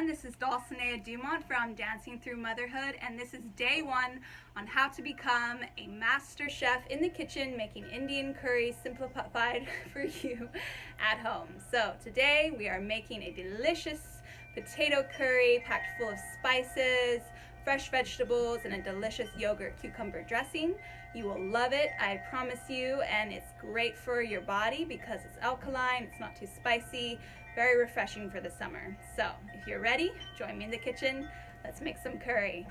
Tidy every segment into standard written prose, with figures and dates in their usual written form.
everyone, this is Dulcinea Dumont from Dancing Through Motherhood, and this is day one on how to become a master chef in the kitchen making Indian curry simplified for you at home. So today we are making a delicious potato curry packed full of spices, fresh vegetables, and a delicious yogurt cucumber dressing. You will love it, I promise you, and it's great for your body because it's alkaline, it's not too spicy, very refreshing for the summer. So if you're ready, join me in the kitchen. Let's make some curry.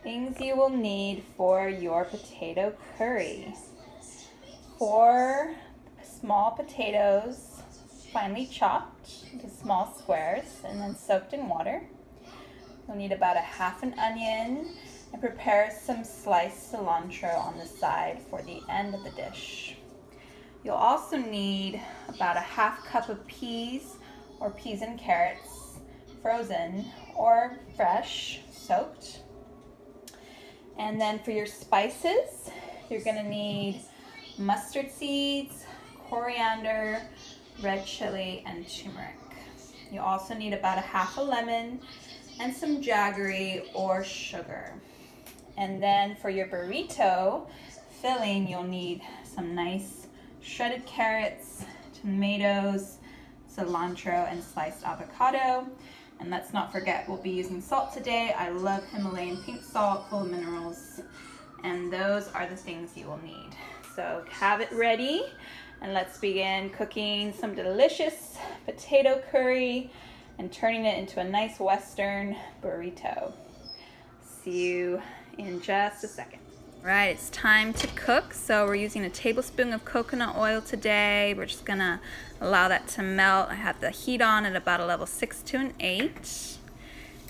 Things you will need for your potato curry: 4 small potatoes, finely chopped into small squares and then soaked in water. You'll need about 1/2 an onion, and prepare some sliced cilantro on the side for the end of the dish. You'll also need about 1/2 cup of peas or peas and carrots, frozen or fresh, soaked. And then for your spices, you're gonna need mustard seeds, coriander, red chili, and turmeric. You also need about 1/2 a lemon and some jaggery or sugar. And then for your burrito filling, you'll need some nice shredded carrots, tomatoes, cilantro, and sliced avocado. And let's not forget, we'll be using salt today. I love Himalayan pink salt, full of minerals. And those are the things you will need. So have it ready, and let's begin cooking some delicious potato curry and turning it into a nice Western burrito. See you in just a second. Right, it's time to cook. So we're using a tablespoon of coconut oil today. We're just gonna allow that to melt. I have the heat on at about a level 6 to an 8.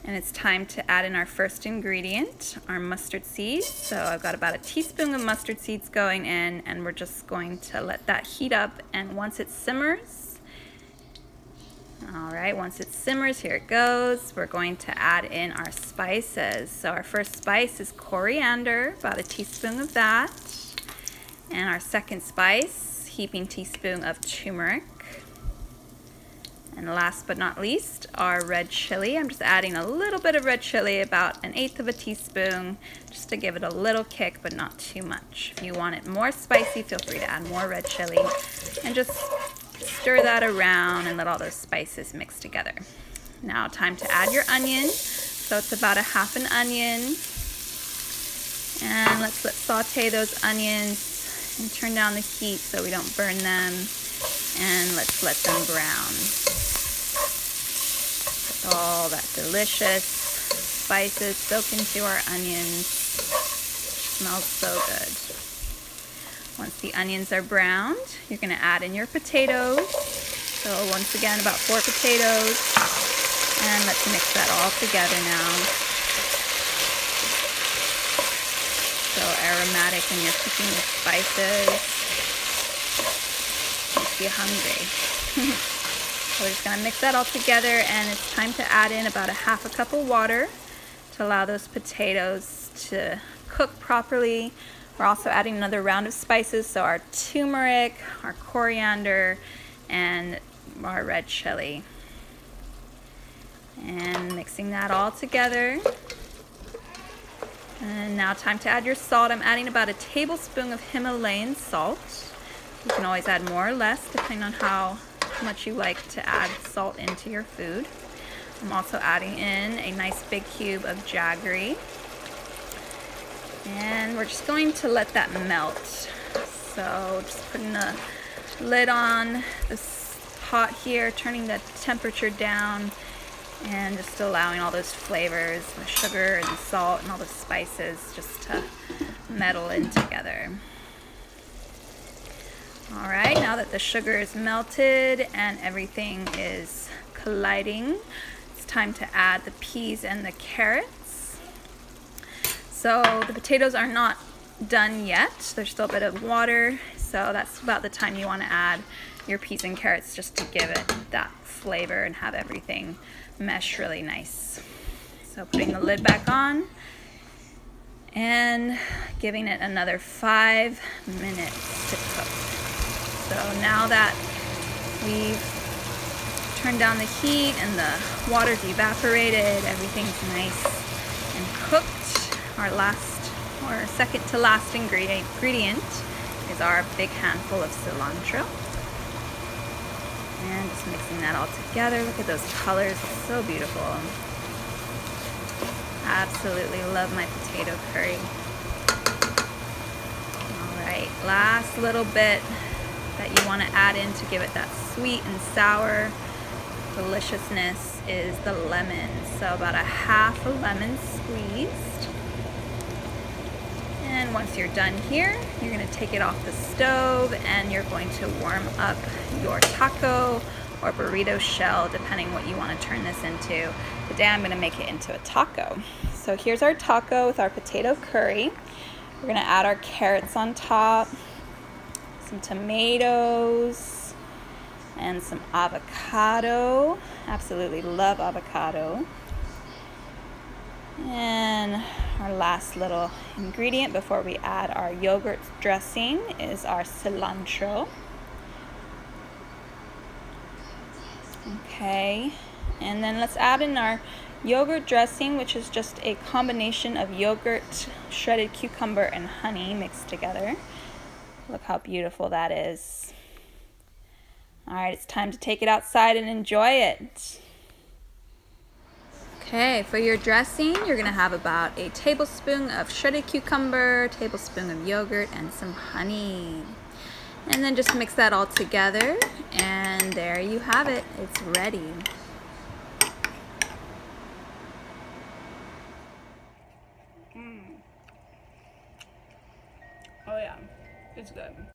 And it's time to add in our first ingredient, our mustard seeds. So I've got about a teaspoon of mustard seeds going in, and we're just going to let that heat up. And once it simmers, all right, once it simmers, here it goes. We're going to add in our spices. So our first spice is coriander, about a teaspoon of that. And our second spice, heaping teaspoon of turmeric. And last but not least, our red chili. I'm just adding a little bit of red chili, about 1/8 of a teaspoon, just to give it a little kick, but not too much. If you want it more spicy, feel free to add more red chili. And just stir that around and let all those spices mix together. Now time to add your onion. So it's about 1/2 an onion. And let's saute those onions and turn down the heat so we don't burn them. And let's let them brown. Let all that delicious spices soak into our onions. Smells so good. Once the onions are browned, you're going to add in your potatoes. So once again, about 4 potatoes. And let's mix that all together now. So aromatic when you're cooking with spices. Makes you hungry. So we're just going to mix that all together, and it's time to add in about 1/2 cup of water to allow those potatoes to cook properly. We're also adding another round of spices, so our turmeric, our coriander, and our red chili. And mixing that all together. And now time to add your salt. I'm adding about a tablespoon of Himalayan salt. You can always add more or less depending on how much you like to add salt into your food. I'm also adding in a nice big cube of jaggery. And we're just going to let that melt. So just putting the lid on this pot here, turning the temperature down, and just allowing all those flavors, the sugar and the salt and all the spices just to meld in together. All right, now that the sugar is melted and everything is colliding, it's time to add the peas and the carrots. So the potatoes are not done yet. There's still a bit of water, so that's about the time you want to add your peas and carrots, just to give it that flavor and have everything mesh really nice. So putting the lid back on and giving it another 5 minutes to cook. So now that we've turned down the heat and the water's evaporated. Everything's nice and cooked. Our second to last ingredient is our big handful of cilantro. And just mixing that all together. Look at those colors, it's so beautiful. Absolutely love my potato curry. Alright, last little bit that you want to add in to give it that sweet and sour deliciousness is the lemon. So about a half a lemon squeezed. And once you're done here, you're going to take it off the stove and you're going to warm up your taco or burrito shell, depending what you want to turn this into. Today I'm going to make it into a taco. So here's our taco with our potato curry. We're going to add our carrots on top, some tomatoes, and some avocado. Absolutely love avocado. And our last little ingredient before we add our yogurt dressing is our cilantro. Okay, and then let's add in our yogurt dressing, which is just a combination of yogurt, shredded cucumber, and honey mixed together. Look how beautiful that is. All right, it's time to take it outside and enjoy it. Okay, for your dressing, you're gonna have about a tablespoon of shredded cucumber, a tablespoon of yogurt, and some honey. And then just mix that all together, and there you have it. It's ready.